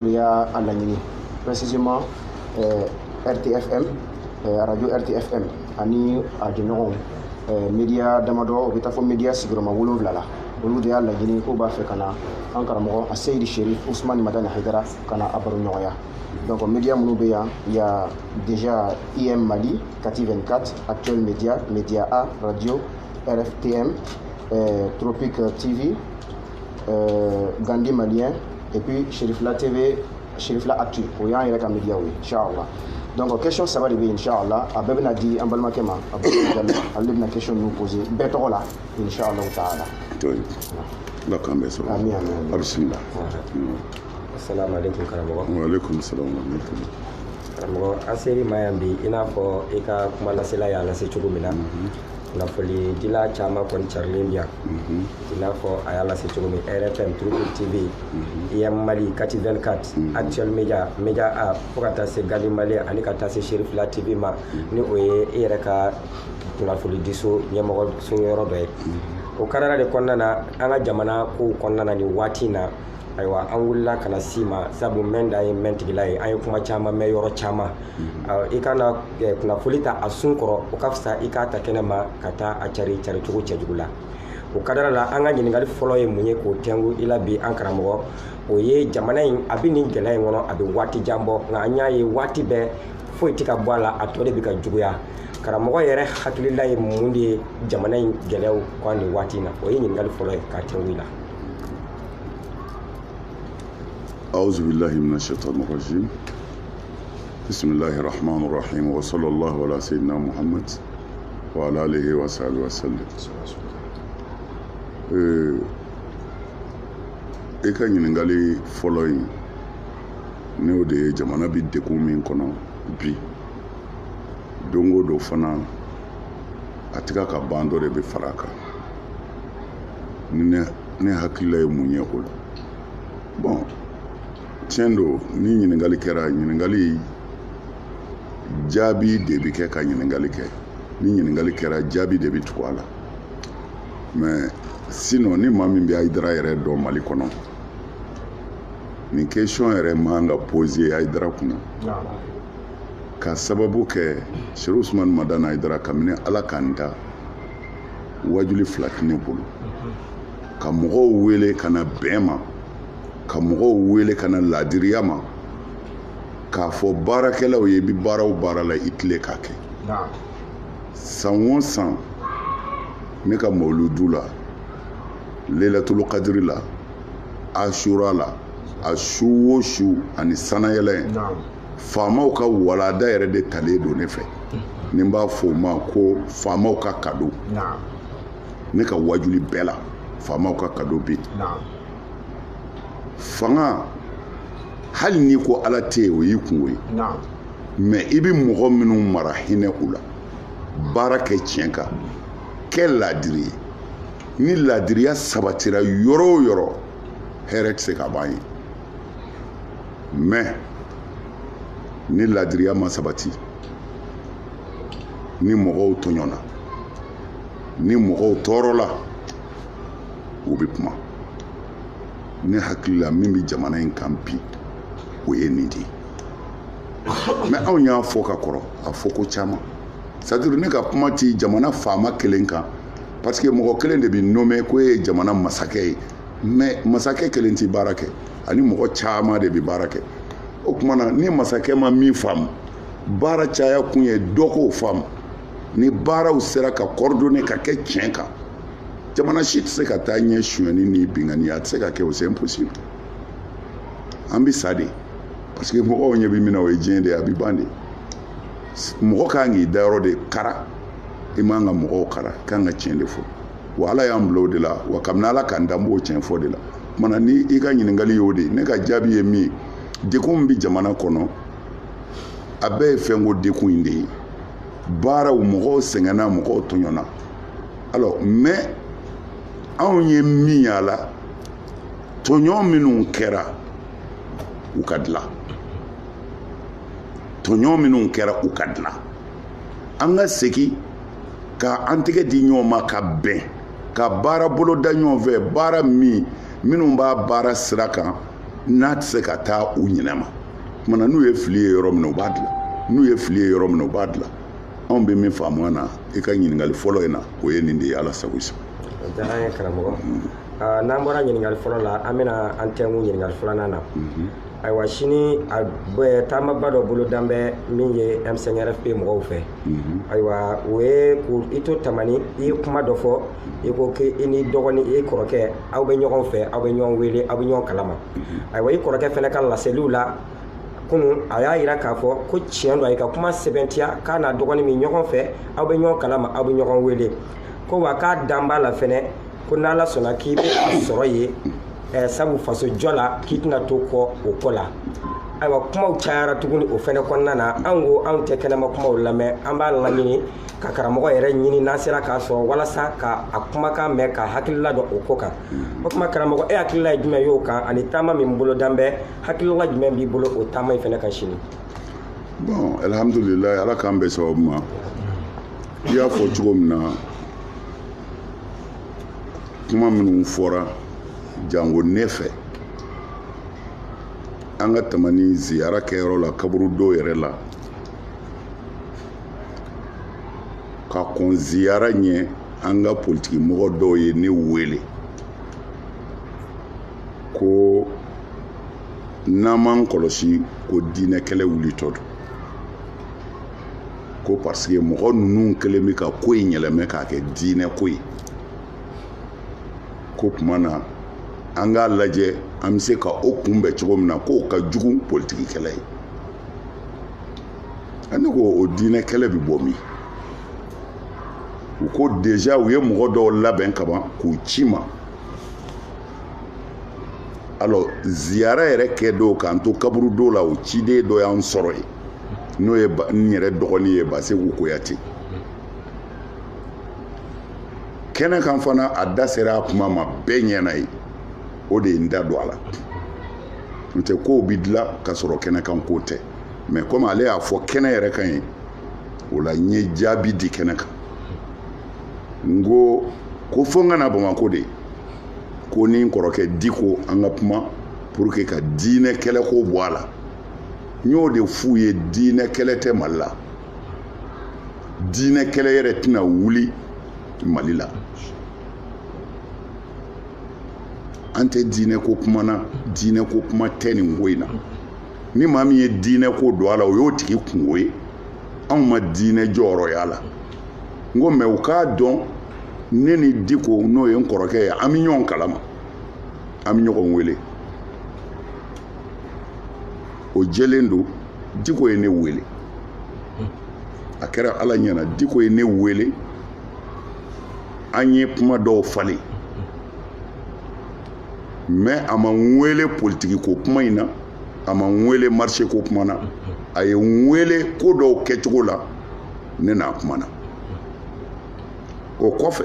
ya alangini précisément RTFM radio RTFM ani adinogon media damado obitafo media siguroma wolonvla la olu de ya lagini ko ba fe kana an karamɔgɔ a Seydi Cherif Ousmane Madani Haidara kana abaru ɲɔgɔnya donc media minnu bɛ yan il y a déjà IM Mali Kati 24 Actuel Média Média A Radio RFTM Tropique TV Gandhi Malien et puis Cherifla TV Cherifla Actu o y'an yɛrɛ ka media ye inchallah donc question saba de bɛ inchallah a bɛɛ bɛna di an balimakɛ ma a bɛ ale bɛna question ninnu poser bɛɛ tɔgɔ la inchallah taala la kan bɛ sɔrɔ amin amin bismillah assalamu alaikum karamɔgɔ wa alaikum assalam wa rahmatullah karamɔgɔ an seri ma yan bi i n'a fɔ i ka kuma lasela y'a lase cogo min na kunnafoni dila caman kɔni carilen bi yan i n'a fɔ a y'a lase cogo min RFM Tropique TV IM Mali Kati 24 Actuel Média Média A fo ka taa se Gandhi Malien ani ka taa se Cherifla TV ma ni o ye i yɛrɛ ka kunnafoni diso ɲɛmɔgɔ so yɔrɔ dɔ ye o kadara de kɔnɔna na an ka jamana kow kɔnɔna na nin waati in na ayiwa an wulila ka na si ma sabu mɛn da ye mɛn tigila ye an ye kuma caman mɛn yɔrɔ caman i kana kunnafoni ta a sun kɔrɔ o ka fisa i k'a ta kɛnɛ ma ka taa a cari cogo cɛjugu la o kadara la an ka ɲininkali fɔlɔ ye mun ye k'o tɛngu i la bi an karamɔgɔ o ye jamana in a bɛ nin gɛlɛya in kɔnɔ a bɛ waati jan bɔ nka an y'a ye waati bɛɛ foyi tɛ ka bɔ a la a tɔ de bɛ ka juguya karamɔgɔ yɛrɛ hakilila ye mun de ye jamana in gɛlɛyaw kɔ nin waati in na o ye ɲininkali fɔlɔ ye k'a tɛngu i la. أعوذ بالله من الشيطان الرجيم بسم الله الرحمن الرحيم وصلى الله على سيدنا محمد وعلى آله وصحبه وسلم e ka ɲininkali fɔlɔ in n'o de ye jamana bi degun min kɔnɔ bi don o don fana a tɛ ka ban dɔ de bɛ fara a kan ni ne hakilila ye mun ye o la bon tiɲɛ don ni ɲininkali kɛra ɲininkali jaabi de bɛ kɛ ka ɲininkali kɛ ni ɲininkali kɛra jaabi de bɛ tugu a la mais sinon ni maa min bɛ Hayidara yɛrɛ dɔn Mali kɔnɔ nin question yɛrɛ man ka poser Hayidara kunna ka sababu kɛ Cherif Ousmane Madani Haidara kabini Ala k'an da wajuli fila tɛ ne bolo ka mɔgɔw wele ka na bɛn ma ka mɔgɔw wele ka na ladiriya ma k'a fɔ baarakɛlaw ye i bɛ baara o baara la i tile k'a kɛ san o san ne ka mawuludu la Lailatul Qadri la Ashura la a su o su ani sanayɛlɛ in faamaw ka walanda yɛrɛ de talen don ne fɛ ni n b'a fɔ o ma ko faamaw ka kado ne ka wajuli bɛɛ la faamaw ka kado bɛ yen fanga hali n'i ko Ala tɛ yen o y'i kungo ye mais i bɛ mɔgɔ minnu mara hinɛ u la baara kɛ tiɲɛ kan kɛ ladiri ye ni ladiriya sabatira yɔrɔ o yɔrɔ hɛrɛ tɛ se ka ban ye mais ni ladiriya ma sabati ni mɔgɔw tɔɲɔna ni mɔgɔw tɔɔrɔla u bɛ kuma ne hakili la min bɛ jamana in kan bi o ye nin de ye mais anw y'a fɔ ka kɔrɔ a fɔ ko caman c'est à dire ne ka kuma ti jamana faama kelen kan parce que mɔgɔ kelen de bɛ nommé ko e ye jamana masakɛ ye mais masakɛ kelen ti baara kɛ ani mɔgɔ caman de bɛ baara kɛ o tuma na ni masakɛ ma min faamu baara caya kun ye dɔ k'o faamu ni baaraw sera ka coordonner ka kɛ tiɲɛ kan jamana si tɛ se ka taa ɲɛ sonyɛni ni binganiya a tɛ se ka kɛ o c'est impossible an bɛ sa de parce que mɔgɔw ɲɛ bɛ min na o ye diɲɛ de ye a bɛ ban de mɔgɔ kan k'i dayɔrɔ de kara i man ka mɔgɔw kara kan ka tiɲɛ de fɔ wa Ala y'an bila o de la wa kabini Ala k'an dan b'o tiɲɛ fɔ de la mana ni i ka ɲininkali y'o de ne ka jaabi ye min ye degun bɛ jamana kɔnɔ a bɛɛ ye fɛnko degun in de ye baaraw mɔgɔw sɛgɛnna mɔgɔw tɔɲɔna alors mais anw ye min y'a la tɔɲɔ minnu kɛra u ka dilan tɔɲɔ minnu kɛra u ka dilan an ka segin ka an tɛgɛ di ɲɔgɔn ma ka bɛn ka baara bolo da ɲɔgɔn fɛ baara minnu b'a baara sira kan n'a tɛ se ka taa u ɲinɛ ma kumana n'u ye fili ye yɔrɔ min na u b'a dilan n'u ye fili ye yɔrɔ min na u b'a dilan anw bɛ min faamu na i ka ɲininkali fɔlɔ in na o ye nin de ye ala sago i sago. O diyara an ye karamɔgɔ. N'an bɔra ɲininkali fɔlɔ la an bɛna an tɛnku ɲininkali filanan na. Ayiwa sini a taamaba dɔ bolo dan bɛ min ye M5RFP mɔgɔw fɛ. Ayiwa o ye k'i to tamani i ye kuma dɔ fɔ i ko k'i ni dɔgɔnin i kɔrɔkɛ aw bɛ ɲɔgɔn fɛ aw bɛ ɲɔgɔn wele aw bɛ ɲɔgɔn kalama. Ayiwa i kɔrɔkɛ fana ka laseliw la kunun a y'a jira k'a fɔ ko tiɲɛ don a ye ka kuma sɛbɛntiya k'a n'a dɔgɔnin min ɲɔgɔn fɛ aw bɛ ɲɔgɔn kalama aw bɛ ɲɔgɔn wele ko wa k'a dan b'a la fɛnɛ ko n'Ala sɔnna k'i bɛ a sɔrɔ ye sabu faso jɔ la k'i tɛna to kɔ o kɔ la. Ayiwa kumaw cayara tuguni o fɛnɛ kɔnɔna na an ko anw tɛ kɛnɛma kumaw lamɛn an b'a laɲini ka karamɔgɔ yɛrɛ ɲini n'an sera k'a sɔrɔ walasa ka a kumakan mɛn ka hakilila dɔ o ko kan. O tuma karamɔgɔ e hakilila ye jumɛn y'o kan ani taama min bolo dan bɛ hakilila jumɛn b'i bolo o taama in fɛnɛ kan sini. Bon alhamdulilayi ala k'an bɛ sababu ma i y'a fɔ cogo min na kuma minnu fɔra jango ne fɛ an ka tamani ziyara kɛyɔrɔ la kaburu dɔw yɛrɛ la ka kɔn ziyara ɲɛ an ka politiki mɔgɔ dɔw ye ne wele ko n'an m'an kɔlɔsi ko diinɛ kɛlɛ wulitɔ don ko parce que mɔgɔ ninnu kɛlen bɛ ka ko in yɛlɛmɛ k'a kɛ diinɛ ko ye ko tuma na an k'a lajɛ an bɛ se ka o kunbɛn cogo min na k'o ka jugu politiki kɛlɛ ye ne ko o diinɛ kɛlɛ bɛ bɔ min u ko déjà u ye mɔgɔ dɔw labɛn kaban k'u ci ma alors ziyara yɛrɛ kɛ dɔw k'an to kaburu dɔw la o ciden dɔ y'an sɔrɔ ye n'o ye n yɛrɛ dɔgɔnin ye Baseku Kuyate kɛnɛ kan fana a da sera a kuma ma bɛɛ ɲɛna ye o de ye n da don a la n tɛ kow bi dilan ka sɔrɔ kɛnɛ kan ko tɛ mais comme ale y'a fɔ kɛnɛ yɛrɛ kan ye o la n ye jaabi di kɛnɛ kan n ko fo n ka na Bamako de ko ni n kɔrɔkɛ Diko an ka kuma pour que ka diinɛ kɛlɛ ko bɔ a la n y'o de f'u ye diinɛ kɛlɛ tɛ Mali la diinɛ kɛlɛ yɛrɛ tɛna wuli Mali la an tɛ diinɛ ko kuma na diinɛ ko kuma tɛ nin ko in na ni maa min ye diinɛ ko don a la o y'o tigi kungo ye anw ma diinɛ jɔyɔrɔ y'a la n ko mais u k'a dɔn ne ni Diko n'o ye n kɔrɔkɛ ye an bɛ ɲɔgɔn kalama an bɛ ɲɔgɔn wele o jɛlen don Diko ye ne wele a kɛra Ala ɲɛna Diko ye ne wele an ye kuma dɔw falen mais a ma n wele politiki ko kuma in na a ma n wele marché ko kuma na a ye n wele ko dɔw kɛcogo la ne n'a kuma na o kɔfɛ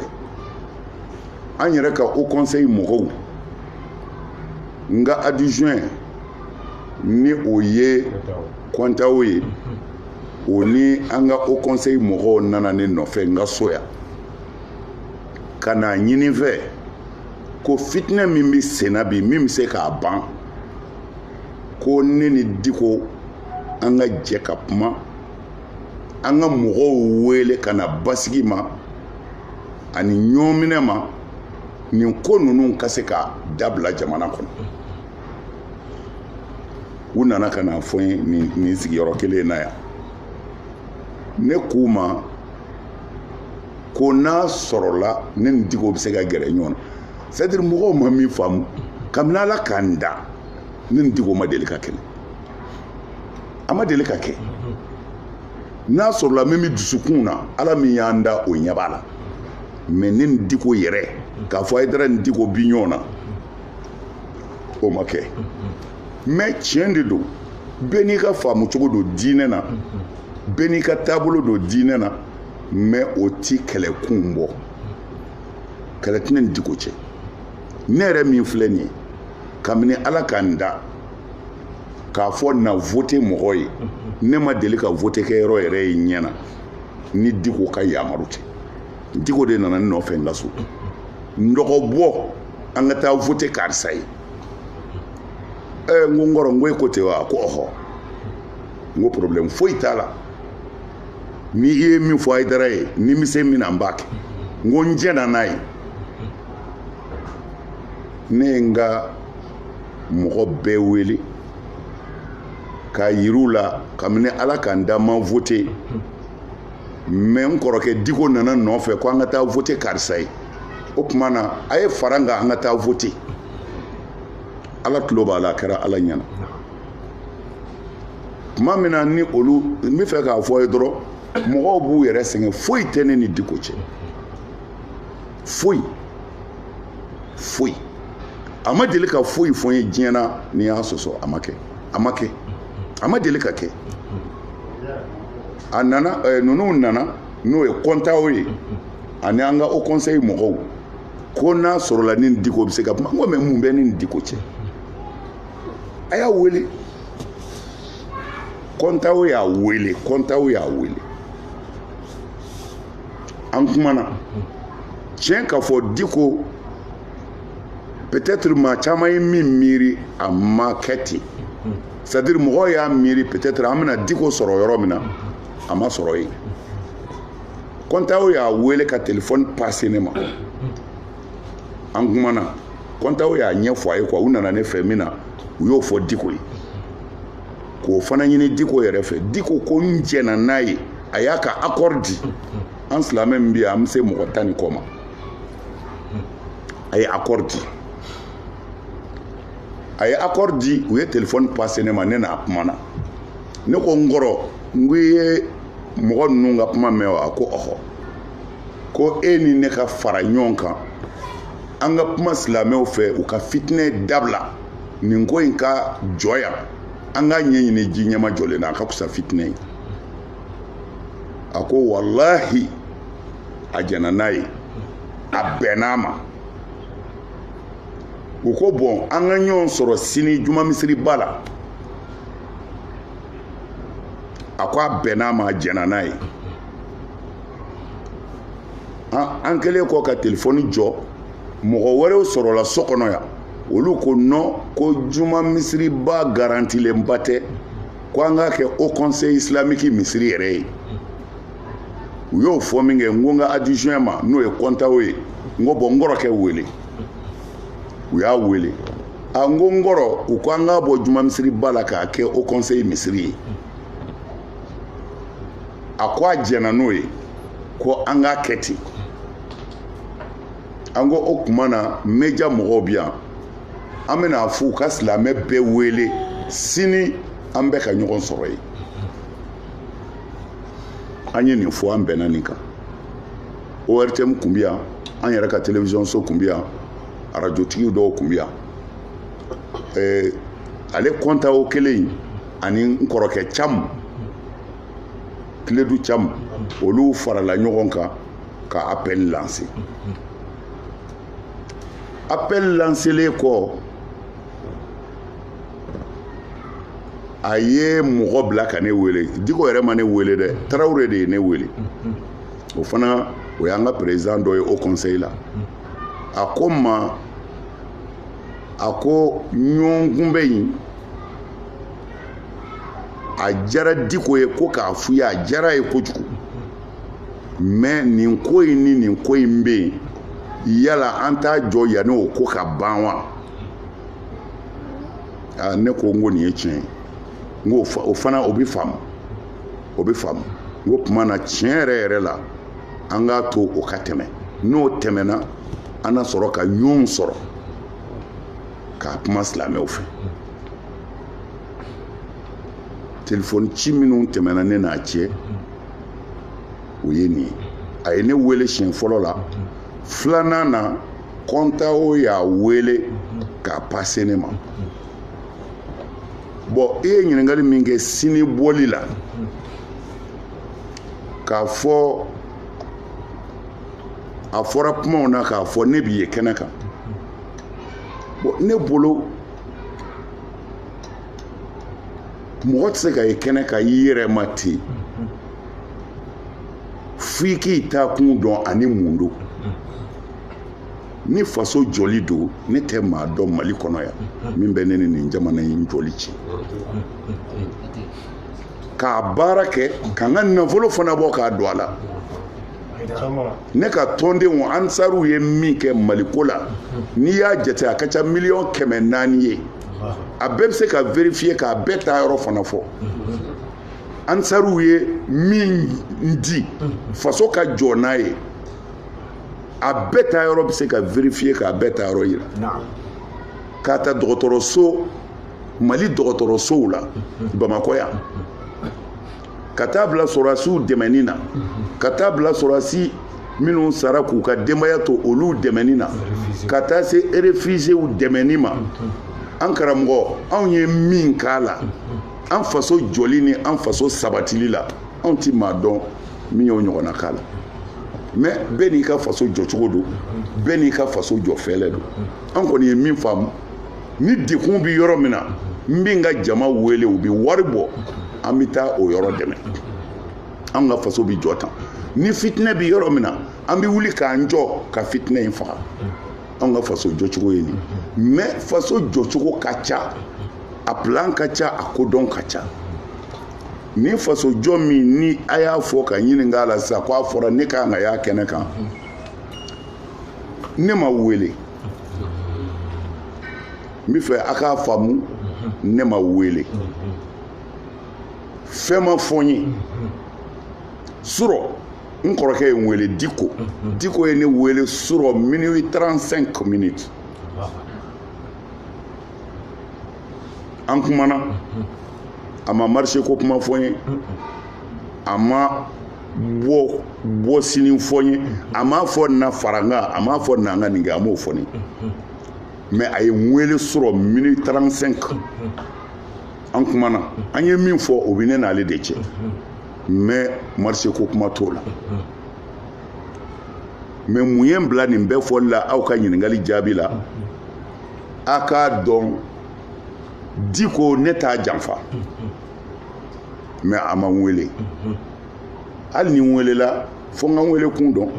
an yɛrɛ ka Haut Conseil mɔgɔw n ka adjoint ni o ye Kɔntaw ye o ni an ka Haut Conseil mɔgɔw nana ne nɔfɛ n ka so yan ka na ɲini fɛ ko fitinɛ min bɛ senna bi min bɛ se k'a ban ko ne ni Diko an ka jɛ ka kuma an ka mɔgɔw wele ka na basigi ma ani ɲɔminɛ ma nin ko ninnu ka se ka dabila jamana kɔnɔ u nana ka na fɔ n ye nin sigiyɔrɔ kelen na yan ne k'u ma ko n'a sɔrɔla ne ni Diko bɛ se ka gɛrɛ ɲɔgɔn na c'est à dire mɔgɔw ma min faamu kabini Ala k'an da ne ni Diko ma deli ka kɛlɛ a ma deli ka kɛ n'a sɔrɔla min bɛ dusukun na Ala min y'an da o ɲɛ b'a la mais ne ni Diko yɛrɛ k'a fɔ Hayidara ni Diko bi ɲɔgɔn na o ma kɛ mais tiɲɛ de don bɛɛ n'i ka faamu cogo don diinɛ na bɛɛ n'i ka taabolo don diinɛ na mais o ti kɛlɛkun bɔ kɛlɛ tɛna ni Diko cɛ ne yɛrɛ min filɛ nin ye kabini Ala k'an da k'a fɔ na vote mɔgɔ ye ne ma deli ka vote kɛ yɔrɔ yɛrɛ ye ɲɛna ni Diko ka yamaru tɛ Diko de nana ne nɔfɛ n ka so n dɔgɔ bɔ an ka taa vote karisa ye ngongoro ngwe kote wa ko ho ngo problem foi tala ni e mi fo ay dara e ni mi se mi na mbak ngo njena nai nenga mo be weli ka yirula kamne ala kan da man voter men koroke diko nana no fe ko ngata voter karsai o kumana ay faranga ngata voter ala tuloba ala kara ala nyana kuma mina ni olu mi fe ka fo edro mo bu yere senge foi tene ni diko che foi amadeli ka foi fonye jiena ni asoso amake amadeli ka ke anana nunu nana no e konta oyi ananga o conseil mo ko na soro la ni diko biseka ngo me mumbe ni diko che aya wele konta oyi a wele an kumana tiɲɛ ka fɔ diko peut-être ma caman ye min miiri a ma kɛ ten c'est-à-dire mɔgɔw y'a miiri peut-être an bɛna diko sɔrɔ yɔrɔ min na a ma sɔrɔ yen kɔntaw y'a wele ka téléphone passer ne ma an kumana kɔntaw y'a ɲɛfɔ a ye quoi u nana ne fɛ min na u y'o fɔ diko ye k'o fana ɲini diko yɛrɛ fɛ diko ko n jɛna n'a ye a y'a ka accord di an silamɛ min bɛ yan an bɛ se mɔgɔ 10 ni kɔ ma a ye accord di u ye téléphone passer ne ma ne n'a kuma na ne ko n kɔrɔ n ko i ye mɔgɔ ninnu ka kuma mɛn wa ko ɔhɔ ko e ni ne ka fara ɲɔgɔn kan an ka kuma silamɛw fɛ u ka fitinɛ dabila nin ko in ka jɔ yan an ka ɲɛɲini ji ɲɛma jɔlen na a ka kusa fitinɛ ye a ko wallahi a jɛna n'a ye a bɛnn'a ma u ko bɔn an ka ɲɔgɔn sɔrɔ sini juma misiri ba la a ko a bɛnn'a ma a jɛna n'a ye an kɛlen kɔ ka telefɔni jɔ mɔgɔ wɛrɛw sɔrɔla so kɔnɔ yan olu ko non ko juma misiri ba garantilenba tɛ ko an k'a kɛ au conseil islamique misiri yɛrɛ ye u y'o fɔ min kɛ n ko n ka adjoint ma n'o ye kɔntaw ye n ko bɔn n kɔrɔkɛ wele u y'a wele a n ko n kɔrɔ u ko an k'a bɔ juma misiri ba la k'a kɛ au conseil misiri ye a ko a jɛna n'o ye ko an k'a kɛ ten an ko o tuma na media mɔgɔw bi yan an bɛna fɔ u ka silamɛ bɛɛ wele sini an bɛ ka ɲɔgɔn sɔrɔ yen an ye nin fɔ an bɛnna nin kan ORTM kun bɛ yan an yɛrɛ ka télévision so kun bɛ yan radiotigi dɔw kun bɛ yan ale kɔntaw kelen ani n kɔrɔkɛ Cam Kiledu Cam olu farala ɲɔgɔn kan ka appel lancer appel lancelen kɔ a ye mɔgɔ bila ka ne wele diko yɛrɛ ma ne wele dɛ Tarawele de ye ne wele o fana o y'an ka président dɔ ye au conseil la a ko n ma a ko ɲɔgɔn kunbɛ in a jara diko ye ko k'a f'u ye a jara ye kojugu mais nin ko in ni nin ko in bɛ yen yala an t'a jɔ yanni o ko ka ban wa ne ko n ko nin ye tiɲɛ ye n ko o fana o bɛ faamu n ko tuma na tiɲɛ yɛrɛ la an k'a to o ka tɛmɛ n'o tɛmɛna an na sɔrɔ ka ɲɔgɔn sɔrɔ k'a kuma silamɛw fɛ telefɔni ci minnu tɛmɛna ne n'a cɛ o ye nin ye a ye ne wele siɲɛ fɔlɔ la filanan na kɔntaw y'a wele k'a passe ne ma bon e ye ɲininkali min kɛ sini bɔli la k'a fɔ a fɔra kumaw na k'a fɔ ne b'i ye kɛnɛ kan bon ne bolo mɔgɔ tɛ se ka ye kɛnɛ kan i yɛrɛ ma ten f'i k'i taa kun dɔn ani mun don ni faso joli do ne tɛ maa dɔn Mali kɔnɔ yan min bɛ ne ni nin jamana in joli ci k'a baara kɛ ka n ka nafolo fana bɔ k'a don a la ne ka tɔndenw ansaruw ye min kɛ Maliko la n'i y'a jate a ka ca miliyɔn 400 ye a bɛɛ bɛ se ka vérifier k'a bɛɛ taa yɔrɔ fana fɔ ansaruw ye min di faso ka jɔ n'a ye a bɛɛ taa yɔrɔ bɛ se ka vérifier k'a bɛɛ taa yɔrɔ yira k'a ta dɔgɔtɔrɔso Mali dɔgɔtɔrɔsow la Bamakɔ yan ka taa bila sɔrɔdasiw dɛmɛni na ka taa bila sɔrɔdasi minnu sara k'u ka denbaya to olu dɛmɛni na ka taa se réfugiés dɛmɛni ma an karamɔgɔ anw ye min k'a la an faso jɔli ni an faso sabatili la anw ti maa dɔn min y'o ɲɔgɔnna k'a la mais bɛɛ n'i ka faso jɔcogo don bɛɛ n'i ka faso jɔfɛlɛ don an kɔni ye min faamu ni dekun bi yɔrɔ min na n bɛ n ka jama wele u bɛ wari bɔ an bɛ taa o yɔrɔ dɛmɛ an ka faso bi jɔ tan ni fitinɛ bi yɔrɔ min na an bɛ wuli k'an jɔ ka fitinɛ in faga an ka faso jɔcogo ye nin mais faso jɔcogo ka ca a plan ka ca a kodɔn ka ca ni faso jɔ min ni a y'a fɔ ka ɲininka la sisan ko a fɔra ne kan ka y'a kɛnɛ kan ne ma wele n bɛ fɛ a k'a faamu ne ma wele fɛn ma fɔ n ye surɔ n kɔrɔkɛ ye n wele Diko ye ne wele surɔ minuit 35 minutes an kumana a ma marché ko kuma fɔ n ye a ma bɔ sini fɔ n ye a ma fɔ na fara n kan a ma fɔ na n ka nin kɛ a m'o fɔ n ye mais a ye n wele surɔ minuit 35 an kumana an ye min fɔ o bɛ ne n'ale de cɛ mais marché ko kuma t'o la mais mun ye n bila nin bɛɛ fɔli la aw ka ɲininkali jaabi la a k'a dɔn Diko ne t'a janfa mais a ma n wele hali ni n welela fo n ka n wele kun dɔn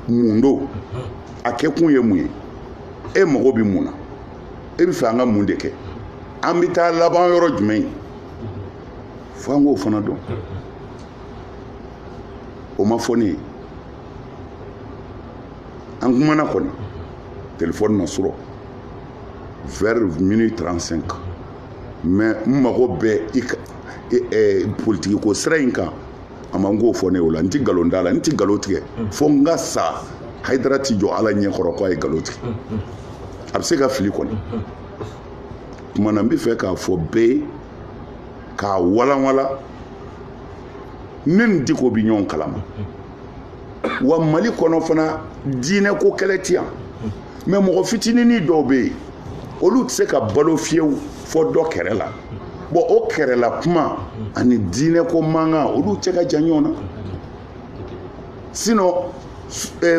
mun don a kɛ kun ye mun ye e mago bɛ mun na e bɛ fɛ an ka mun de kɛ an bɛ taa laban yɔrɔ jumɛn fo an k'o fana dɔn o ma fɔ ne ye an kumana kɔni téléphone na sɔrɔ vers minuit 35 mais n mago bɛ politique ko sira in kan a ma n k'o fɔ ne o la n ti nkalon da la n ti nkalon tigɛ fo n ka sa Hayidara ti jɔ ala ɲɛkɔrɔ ko a ye nkalon tigɛ a bɛ se ka fili kɔni tuma na n bɛ fɛ k'a fɔ bɛɛ ye k'a walanwala ne ni Diko bɛ ɲɔgɔn kalama wa Mali kɔnɔ fana diinɛ ko kɛlɛ ti yan mais mɔgɔ fitininin dɔw bɛ yen olu tɛ se ka balo fiyewu fɔ dɔ kɛrɛ la bon o kɛrɛla kuma ani diinɛ ko mankan olu cɛ ka jan ɲɔgɔn na sinon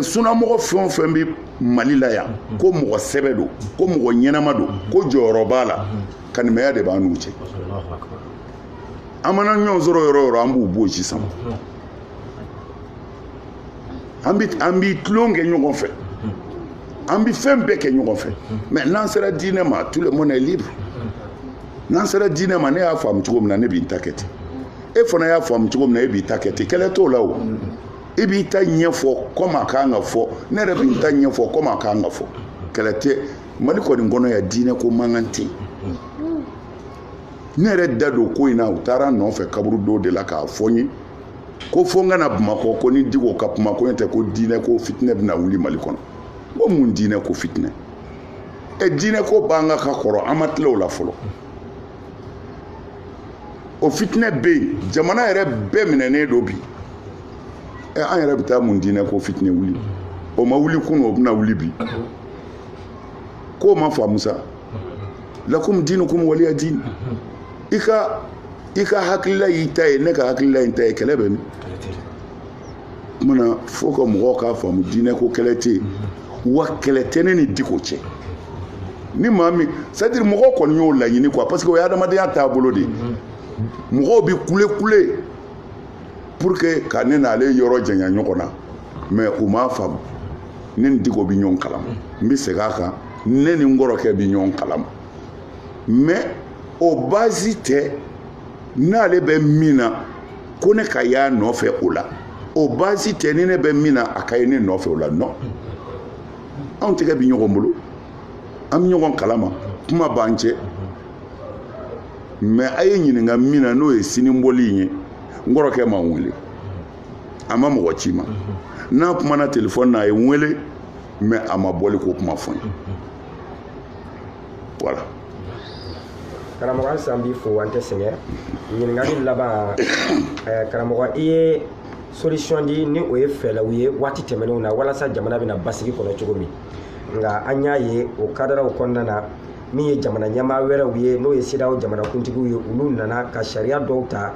sunamɔgɔ fɛn o fɛn bɛ Mali la yan ko mɔgɔ sɛbɛ don ko mɔgɔ ɲɛnama don ko jɔyɔrɔ b'a la kanimɛya de b'a n'u cɛ an mana ɲɔgɔn sɔrɔ yɔrɔ o yɔrɔ an b'u bɔ sisan an bɛ tulon kɛ ɲɔgɔn fɛ an bɛ fɛn bɛɛ kɛ ɲɔgɔn fɛ mais n'an sera diinɛ ma tout le monde est libre n'an sera diinɛ ma ne y'a faamu cogo min na ne b'i ta kɛ ten e fana y'a faamu cogo min na e b'i ta kɛ ten kɛlɛ t'o la o e b'i ta ɲɛfɔ comme a kan ka fɔ ne yɛrɛ b'i ta ɲɛfɔ comme a kan ka fɔ kɛlɛ tɛ Mali kɔni kɔnɔ yan diinɛ ko mankan tɛ yen ne yɛrɛ da don ko in na u taara nɔfɛ kaburu dɔw de la k'a fɔ n ye ko fo n ka na Bamakɔ ko ni Diko ka kuma ko n tɛ ko diinɛ ko fitinɛ bɛna wuli Mali kɔnɔ ko mun diinɛ ko fitinɛ diinɛ ko b'an ka kɔrɔ an ma tila o la fɔlɔ o fitinɛ bɛ yen jamana yɛrɛ bɛɛ minɛnen don bi an yɛrɛ bɛ taa mun diinɛ ko fitinɛ wuli o ma wuli kunun o bɛna wuli bi k'o ma faamu sa lakum diinukum waliya diin i ka hakilila y'i ta ye ne ka hakilila in ta ye kɛlɛ bɛ min kumana fo ka mɔgɔw k'a faamu diinɛ ko kɛlɛ tɛ yen wa kɛlɛ tɛ ne ni Diko cɛ ni maa min c'est à dire mɔgɔw kɔni y'o laɲini quoi parce que o ye adamadenya taabolo de ye mɔgɔw bɛ kule pour que ka ne n'ale yɔrɔ janya ɲɔgɔn na mais u m'a faamu ne ni Diko bi ɲɔgɔn kalama n bɛ segin a kan ne ni n kɔrɔkɛ bi ɲɔgɔn kalama mais o base tɛ n'ale bɛ min na ko ne ka y'a nɔfɛ o la o base tɛ ni ne bɛ min na a ka ye ne nɔfɛ o la non anw tɛgɛ bi ɲɔgɔn bolo an bɛ ɲɔgɔn kalama kuma b'an cɛ mais a ye ɲininka min na n'o ye sinibɔli ye n kɔrɔkɛ ma n wele a ma mɔgɔ ci ma n'a kumana telefɔni na a ye n wele mais a ma bɔli ko kuma fɔ n ye voilà. karamɔgɔ halisa an b'i fo an tɛ sɛgɛn ɲininkali laban karamɔgɔ i ye solution di ni o ye fɛɛrɛw ye waati tɛmɛnenw na walasa jamana bɛna basigi kɔnɔ cogo min nka an y'a ye o kadaraw kɔnɔna na min ye jamana ɲɛmaa wɛrɛw ye n'o ye CEDEAO jamanakuntigiw ye olu nana ka sariya dɔw ta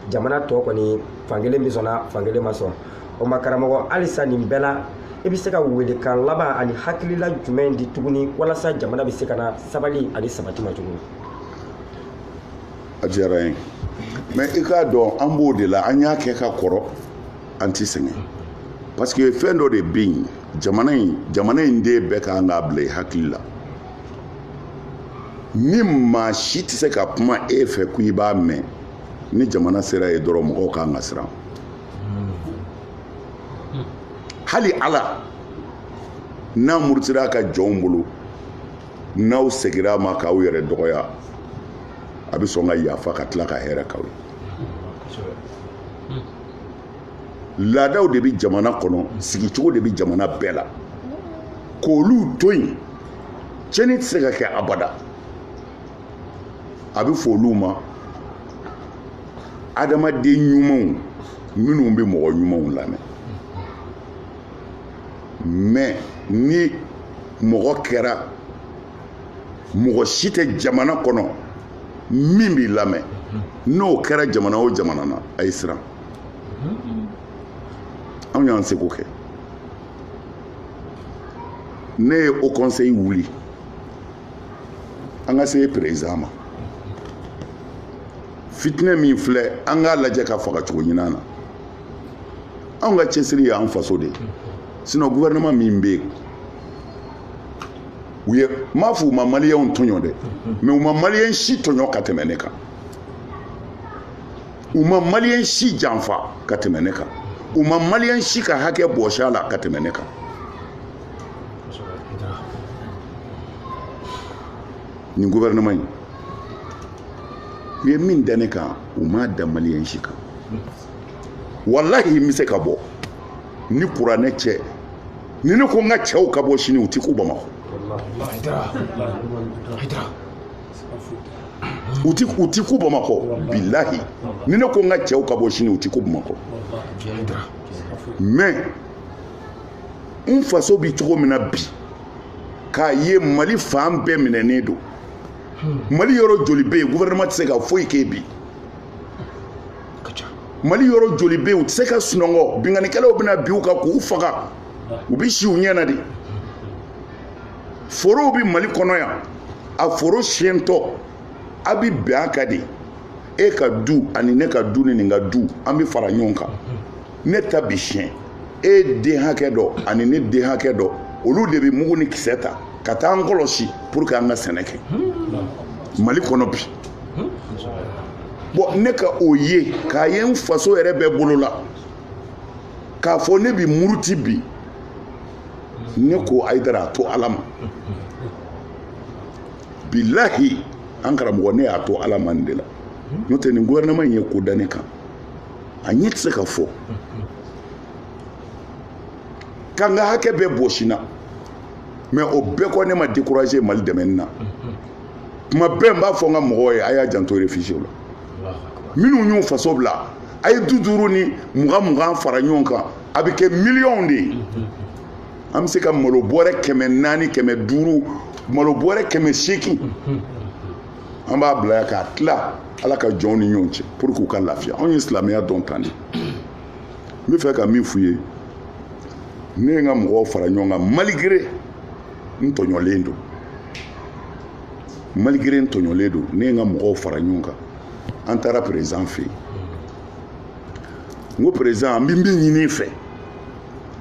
jamana tɔ kɔni fankelen min sɔnna fankelen ma sɔn o ma karamɔgɔ halisa nin bɛɛ la i bɛ se ka welekan laban ani hakilila jumɛn di tuguni walasa jamana bɛ se ka na sabali ani sabati ma tuguni. A diyara n ye mais i k'a dɔn an b'o de la an y'a kɛ ka kɔrɔ an ti sɛgɛn parce que fɛn dɔ de bɛ yen jamana in de bɛɛ kan k'a bila i hakili la ni maa si tɛ se ka kuma e fɛ ko i b'a mɛn ni jamana sera ye dɔrɔn mɔgɔw kan ka siran hali Ala n'a murutira ka jɔnw bolo n'aw segira a ma k'aw yɛrɛ dɔgɔya a bɛ sɔn ka yafa ka tila ka hɛrɛ k'aw ye laadaw de bɛ jamana kɔnɔ sigicogo de bɛ jamana bɛɛ la k'olu to yen tiɲɛni tɛ se ka kɛ abada a bɛ fɔ olu ma adamaden ɲumanw minnu bɛ mɔgɔ ɲumanw lamɛn mais ni mɔgɔ kɛra mɔgɔ si tɛ jamana kɔnɔ min b'i lamɛn n'o kɛra jamana o jamana na a ye siran anw y'an seko kɛ ne ye au conseil wuli an ka se président ma fitinɛ min filɛ an k'a lajɛ ka faga cogo ɲinan na anw ka cɛsiri ye an faso de sinon gouvernement min bɛ yen u ye m'a fɔ u ma maliyɛnw tɔɲɔ dɛ mais u ma maliyɛn si tɔɲɔ ka tɛmɛ ne kan u ma maliyɛn si janfa ka tɛmɛ ne kan u ma maliyɛn si ka hakɛ bɔsi a la ka tɛmɛ ne kan nin gouvernement in u ye min da ne kan u m'a da maliyɛn si kan wallahi n bɛ se ka bɔ ni kuranɛ cɛ ni ne ko n ka cɛw ka bɔ sini u tɛ ku Bamakɔ u ti ku Bamakɔ bilahi ni ne ko n ka cɛw ka bɔ sini u ti ku Bamakɔ mais n faso bi cogo min na bi k'a ye Mali fan bɛɛ minɛnen don Mali yɔrɔ joli bɛ yen gouvernement tɛ se ka foyi kɛ bi Mali yɔrɔ joli bɛ yen u tɛ se ka sunɔgɔ bingannikɛlaw bɛna bin u kan k'u faga u bɛ si u ɲɛ na de forow bɛ Mali kɔnɔ yan a foro siyɛntɔ a bɛ bɛn a kan de e ka du ani ne ka du ni nin ka du an bɛ fara ɲɔgɔn kan ne ta bi siyɛn e den hakɛ dɔ ani ne den hakɛ dɔ olu de bɛ mugu ni kisɛ ta ka taa an kɔlɔsi pour que an ka sɛnɛ kɛ Mali kɔnɔ bi bon ne ka o ye k'a ye n faso yɛrɛ bɛɛ bolo la k'a fɔ ne bi muruti bi ne ko Ayidara a to Ala ma bilahi an karamɔgɔ ne y'a to Ala ma nin de la n'o tɛ nin gouvernement in ye ko da ne kan a ɲɛ tɛ se ka fɔ k'an ka hakɛ bɛɛ bɔsina mais o bɛɛ kɔ ne ma décourager Mali dɛmɛni na tuma bɛɛ n b'a fɔ n ka mɔgɔw ye a y'a janto réfugiés la minnu y'u faso bila a ye 50 ni 20 fara ɲɔgɔn kan a bɛ kɛ miliyɔnw de ye an bɛ se ka malo bɔrɛ 400 500 malo bɔrɛ 800 an b'a bila yan k'a tila Ala ka jɔnw ni ɲɔgɔn cɛ pour que u ka lafiya anw ye silamɛya dɔn tan de n bɛ fɛ ka min f'u ye ne ye n ka mɔgɔw fara ɲɔgɔn kan malgré n tɔɲɔlen don malgré n tɔɲɔlen don ne ye n ka mɔgɔw fara ɲɔgɔn kan an taara président fɛ yen n ko président an bɛ min ɲini i fɛ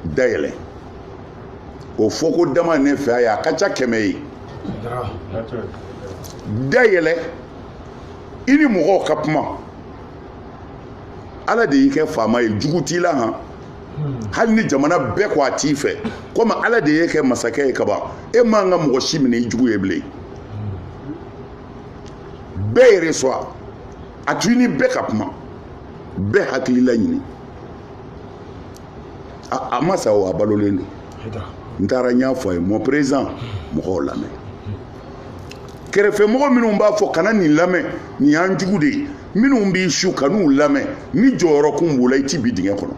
dayɛlɛ o foko dama ne fɛ ya ka ca kɛmɛ ye dayɛlɛ i ni mɔgɔw ka kuma ala de y'i kɛ faama ye jugu t'i la han hali ni jamana bɛɛ ko a t'i fɛ komi ala de y'e kɛ masakɛ ye kaban e man ka mɔgɔ si minɛ i jugu ye bilen bɛɛ yɛrɛ sɔn a tun ni bɛɛ ka kuma bɛɛ hakili la ɲini a ma sa o a balolen don n taara n y'a fɔ a ye mon président mɔgɔw lamɛn kɛrɛfɛmɔgɔ minnu b'a fɔ kana nin lamɛn nin y'an jugu de ye minnu b'i su ka n'u lamɛn ni jɔyɔrɔ kun b'u la i ti bi dingɛ kɔnɔ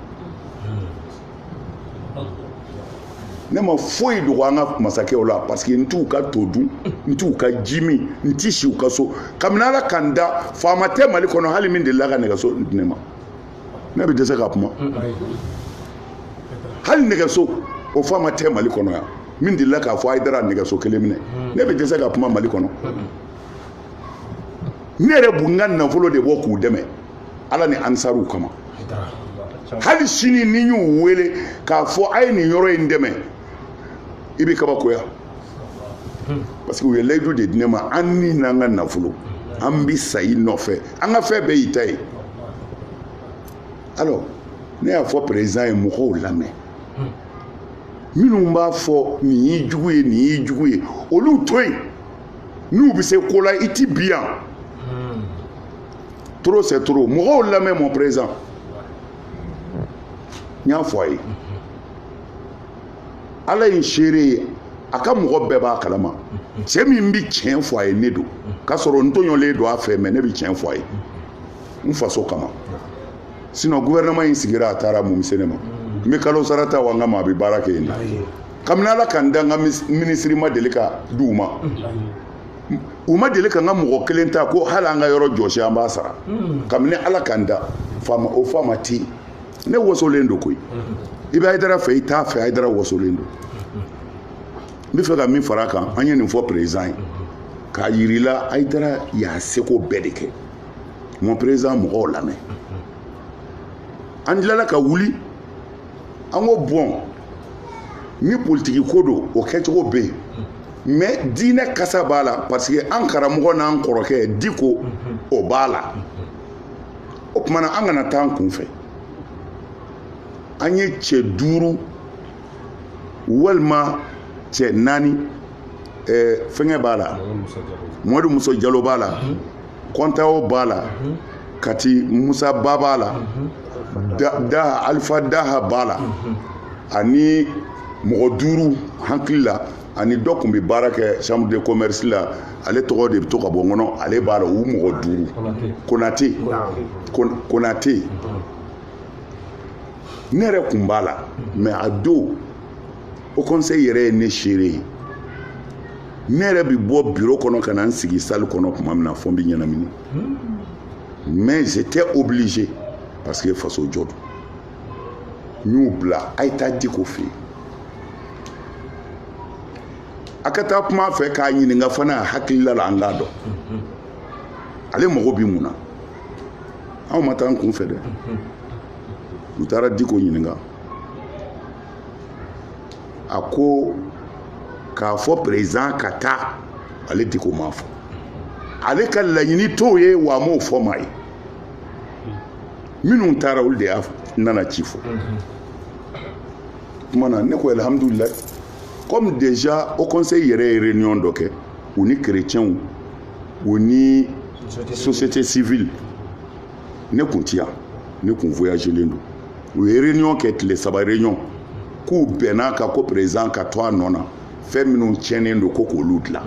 ne ma foyi dogo an ka masakɛw la parce que n t'u ka to dun n t'u ka ji min n t'i si u ka so kabini ala ka n da faama tɛ mali kɔnɔ hali min delila ka nɛgɛso di ne ma ne bɛ dɛsɛ ka kuma hali nɛgɛso o faama tɛ mali kɔnɔ yan min delila k'a fɔ a ye dara nɛgɛso kelen minɛ ne bɛ dɛsɛ ka kuma mali kɔnɔ ne yɛrɛ b'u n ka nafolo de bɔ k'u dɛmɛ ala ni ansaruw kama hali sini ni y'u wele k'a fɔ a ye nin yɔrɔ in dɛmɛ i bɛ kabakoya parce que u ye layidu de di ne ma an ni n'an ka nafolo an bɛ sa i nɔfɛ an ka fɛn bɛɛ y'i ta ye alors ne y'a fɔ président ye mɔgɔw lamɛn minnu b'a fɔ nin y'i jugu ye nin y'i jugu ye olu to yen n'u bɛ se ko la i ti bi yan trop c'est trop mɔgɔw lamɛn mon président n y'a fɔ a ye ala ye n seere ye a ka mɔgɔ bɛɛ b'a kalama cɛ min bɛ tiɲɛ fɔ a ye ne don k'a sɔrɔ n tɔɲɔlen don a fɛ mɛ ne bɛ tiɲɛ fɔ a ye n faso kama sinon gouvernement in sigira a taara mun se ne ma n bɛ kalo sara ta wa n ka ma a bɛ baara kɛ yen de kabini ala ka n da n ka minisiri ma deli ka di u ma u ma deli ka n ka mɔgɔ kelen ta ko hali an ka yɔrɔ jɔsi an b'a sara kabini ala ka n da o faama ti ne wasolen don koyi i bɛ Hayidara fɛ i t'a fɛ Hayidara wasolen don n bɛ fɛ ka min fara a kan an ye nin fɔ président ye k'a yirila Hayidara y'a seko bɛɛ de kɛ mon président mɔgɔw lamɛn an tilala ka wuli an ko bɔn ni politiki ko don o kɛcogo bɛ yen mais diinɛ kasa b'a la parce que an karamɔgɔ n'an kɔrɔkɛ Diko o b'a la o kumana an kana taa an kunfɛ an ye cɛ 5 walima cɛ 4 fɛngɛ b'a la Mɔmadu Muso Jalo b'a la Kɔntawo b'a la Kati Musa Ba b'a la Alifa Daha b'a la ani mɔgɔ 5 hakili la ani dɔ kun bɛ baara kɛ chambre de commerce la ale tɔgɔ de bɛ to ka bɔ n kɔnɔ ale b'a la u mɔgɔ 5 Konate ne yɛrɛ kun b'a la mais a don o conseil yɛrɛ ye ne seere ye ne yɛrɛ bɛ bɔ bureau kɔnɔ ka na n sigi salle kɔnɔ tuma min na fɔ n bɛ ɲɛnamini mais j'étais obligé parce que faso jɔ don n y'u bila a ye taa Diko fɛ yen a ka taa kuma fɛ k'a ɲininka fana a hakilila la an k'a dɔn ale mago bɛ mun na anw ma taa an kun fɛ dɛ u taara Diko ɲininka a ko k'a fɔ président ka taa ale Diko m'a fɔ ale ka laɲini t'o ye wa a m'o fɔ maa ye minnu taara olu de y'a nana ci fɔ kuma na ne ko alhamdulillah comme déjà au conseil yɛrɛ ye réunion dɔ kɛ u ni chrétiens u ni société civile ne kun ti yan ne kun voyagelen don u ye réunion kɛ tile 3 réunion k'u bɛnna kan ko président ka to a nɔ na fɛn minnu tiɲɛnen don ko k'olu dilan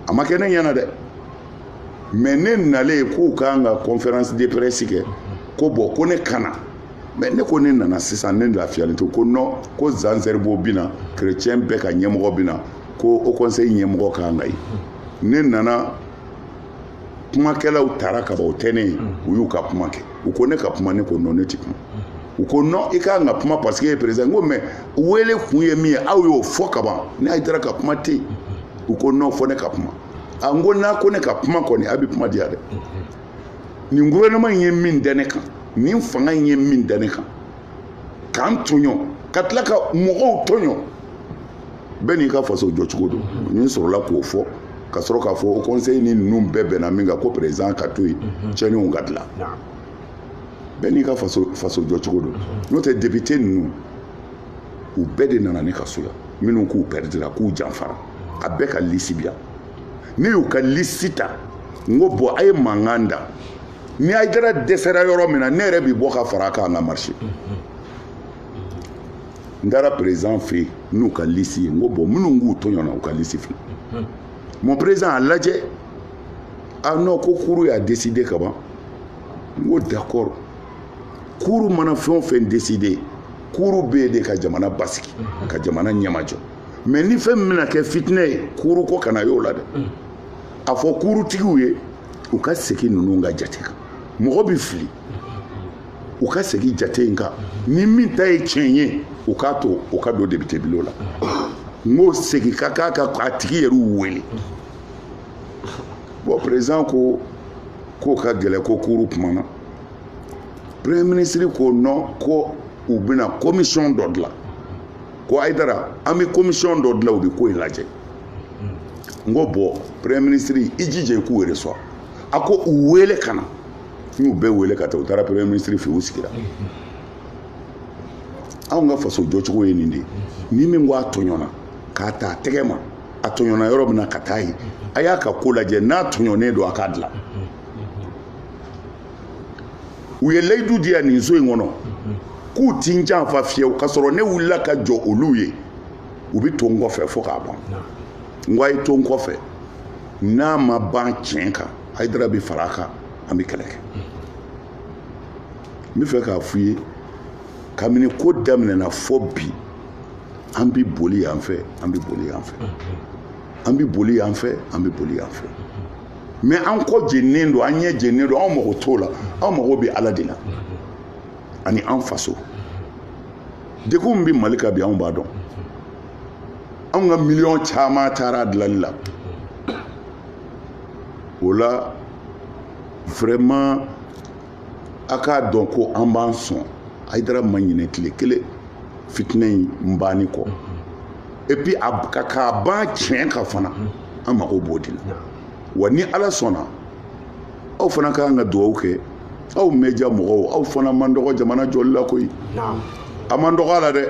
a ma kɛ ne ɲɛna dɛ mais ne nalen k'u kan ka conférence de presse kɛ ko bon ko ne kana mais ne ko ne nana sisan ne lafiyalen to ko non ko Zanzerbo bina chrétien bɛɛ ka ɲɛmɔgɔ bina ko au conseil ɲɛmɔgɔ kan ka ye ne nana kumakɛlaw taara ka ban o tɛ ne ye u y'u ka kuma kɛ u ko ne ka kuma ne ko non ne ti kuma u ko non i ka kan ka kuma parce que ye président ko mais wele kun ye min ye aw y'o fɔ ka ban ne a taara ka kuma te u ko non fɔ ne ka kuma a n ko n'a ko ne ka kuma kɔni a bɛ kuma di yan dɛ nin gouvernement in ye min da ne kan nin fanga in ye min da ne kan k'an tɔɲɔ ka tila ka mɔgɔw tɔɲɔ bɛɛ n'i ka faso jɔcogo don ni sɔrɔla k'o fɔ ka sɔrɔ k'a fɔ o conseil ni ninnu bɛɛ bɛnna min kan ko président ka to yen tiɲɛniw ka dilan bɛɛ n'i ka faso jɔcogo don n'o tɛ député ninnu u bɛɛ de nana ne ka so yan minnu k'u perdira k'u janfara a bɛɛ ka liste bi yan ne y'u ka liste ta n ko bɔn a ye mankan da ni Haidara dɛsɛra yɔrɔ min na ne yɛrɛ bi bɔ ka fara a kan an ka marché n taara président fɛ yen n'u ka liste ye n ko bɔn minnu k'u tɔɲɔna u ka liste filɛ mon président a lajɛ ah non ko kuru y'a décidé ka ban n ko d'accord kuru mana fɛn o fɛn décidé kuru bɛ yen de ka jamana basigi ka jamana ɲɛmajɔ mais ni fɛn min bɛna kɛ fitinɛ ye kuru ko kana y'o la dɛ a fɔ kurutigiw ye u ka segin ninnu ka jate kan mɔgɔ bɛ fili u ka segin jate in kan ni min ta ye tiɲɛ ye u k'a to u ka don député bureau la n k'o segin ka k'a kan k'a tigi yɛrɛ wele bon président ko k'o ka gɛlɛ ko kuru kumana premier ministre ko non ko u bɛna commission dɔ dilan ko Haidara an bɛ commission dɔ dilan u bɛ ko in lajɛ n ko bɔn premier ministre i jija i k'u reçoit a ko u wele ka na n y'u bɛɛ wele ka taa u taara premier ministre fɛ u sigira anw ka faso jɔcogo ye nin de ye ni min ko a tɔɲɔna k'a ta a tɛgɛ ma a tɔɲɔna yɔrɔ min na ka taa yen a y'a ka ko lajɛ n'a tɔɲɔnen don a k'a dilan u ye layidu di yan nin so in kɔnɔ k'u ti n janfa fiyewu k'a sɔrɔ ne wulila ka jɔ olu ye u bɛ to n kɔfɛ fo k'a ban n ko a ye to n kɔfɛ n'a ma ban tiɲɛ kan Haidara bɛ fara a kan an bɛ kɛlɛ kɛ n bɛ fɛ k'a f'i ye kabini ko daminɛna fɔ bi an bɛ boli yan fɛ an bɛ boli yan fɛ an bɛ boli yan fɛ an bɛ boli yan fɛ mais an kɔ jɛnnen don an ɲɛ jɛnnen don anw mago t'o la anw mago bɛ Ala de la ani an faso degun min bɛ Mali kan bi anw b'a dɔn anw ka miliyɔn caman taara a dilanli la o la vraiment a k'a dɔn ko an b'an sɔn Haidara ma ɲinɛ tile kelen fitinɛ in n banni kɔ et puis k'a ban tiɲɛ kan fana an mago b'o de la wa ni Ala sɔnna aw fana ka kan ka dugawu kɛ aw média mɔgɔw aw fana man dɔgɔ jamana jɔli la koyi a man dɔgɔ a la dɛ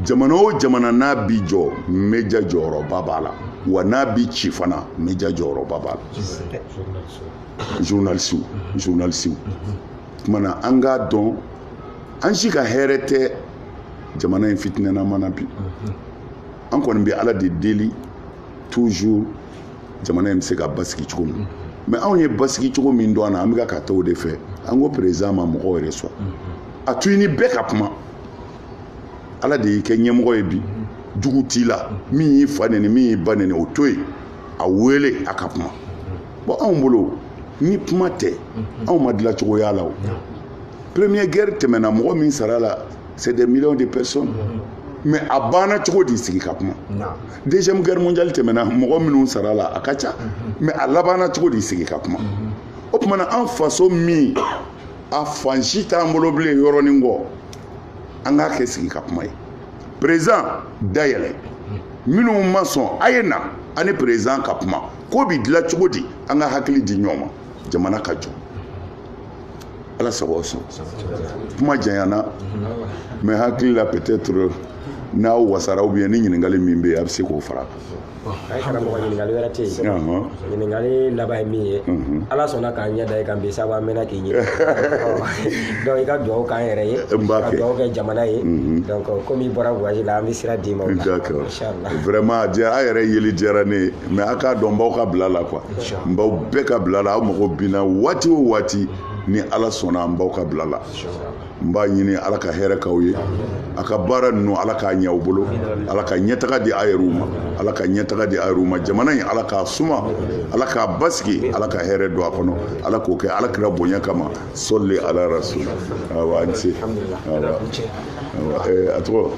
jamana o jamana n'a bi jɔ média jɔyɔrɔba b'a la wa n'a bi ci fana média jɔyɔrɔba b'a la journaliste kumana an k'a dɔn an si ka hɛrɛ tɛ jamana in fitinɛna mana bi an kɔni bɛ Ala de deli toujours jamana in bɛ se ka basigi cogo min mais anw ye basigi cogo min dɔn a na an bɛ ka taa o de fɛ an ko président ma mɔgɔw yɛrɛ sɔn a to yen ni bɛɛ ka kuma Ala de y'i kɛ ɲɛmɔgɔ ye bi jugu t'i la min y'i fa nɛni min y'i ba nɛni o to yen a wele a ka kuma bon anw bolo ni kuma tɛ anw ma dilan cogoya la o première guerre tɛmɛna mɔgɔ min sara la c'est des millions de personnes mais a banna cogo di sigi ka kuma deuxième guerre mondiale tɛmɛna mɔgɔ minnu sara la a ka ca mais a labanna cogo di sigi ka kuma o tuma na an faso min a fan si t'an bolo bilen yɔrɔnin kɔ an k'a kɛ sigi ka kuma ye président dayɛlɛ minnu ma sɔn a ye na ani président ka kuma ko bi dilan cogo di an ka hakili di ɲɔgɔn ma jamana ka jɔ Ala sago sɔn kuma janyana mais hakili la peut-être n'aw wasara ou bien ni ɲininkali min bɛ yen a bɛ se k'o fara a ye karamɔgɔ ɲininkali wɛrɛ tɛ yen ɲininkali laban ye min ye Ala sɔnna k'an ɲɛ da i kan bi sabu an mɛnna k'i ɲini donc i ka dugawu k'an yɛrɛ ye ka dugawu kɛ jamana ye donc comme i bɔra voyage la an bɛ sira d'i ma o la inchallah vraiment a yɛrɛ yeli diyara ne ye mais a k'a dɔn n b'aw ka bila la quoi n b'aw bɛɛ ka bila la aw mago binna waati o waati ni Ala sɔnna n b'aw ka bila la n b'a ɲini Ala ka hɛrɛ k'aw ye a ka baara ninnu Ala k'a ɲɛ aw bolo Ala ka ɲɛtaga di a yɛrɛw ma Ala ka ɲɛtaga di a yɛrɛw ma jamana in Ala k'a suma Ala k'a basigi Ala ka hɛrɛ don a kɔnɔ Ala k'o kɛ Ala kira bonya kama sɔli ala rasul awɔ an se awɔ a tɔgɔ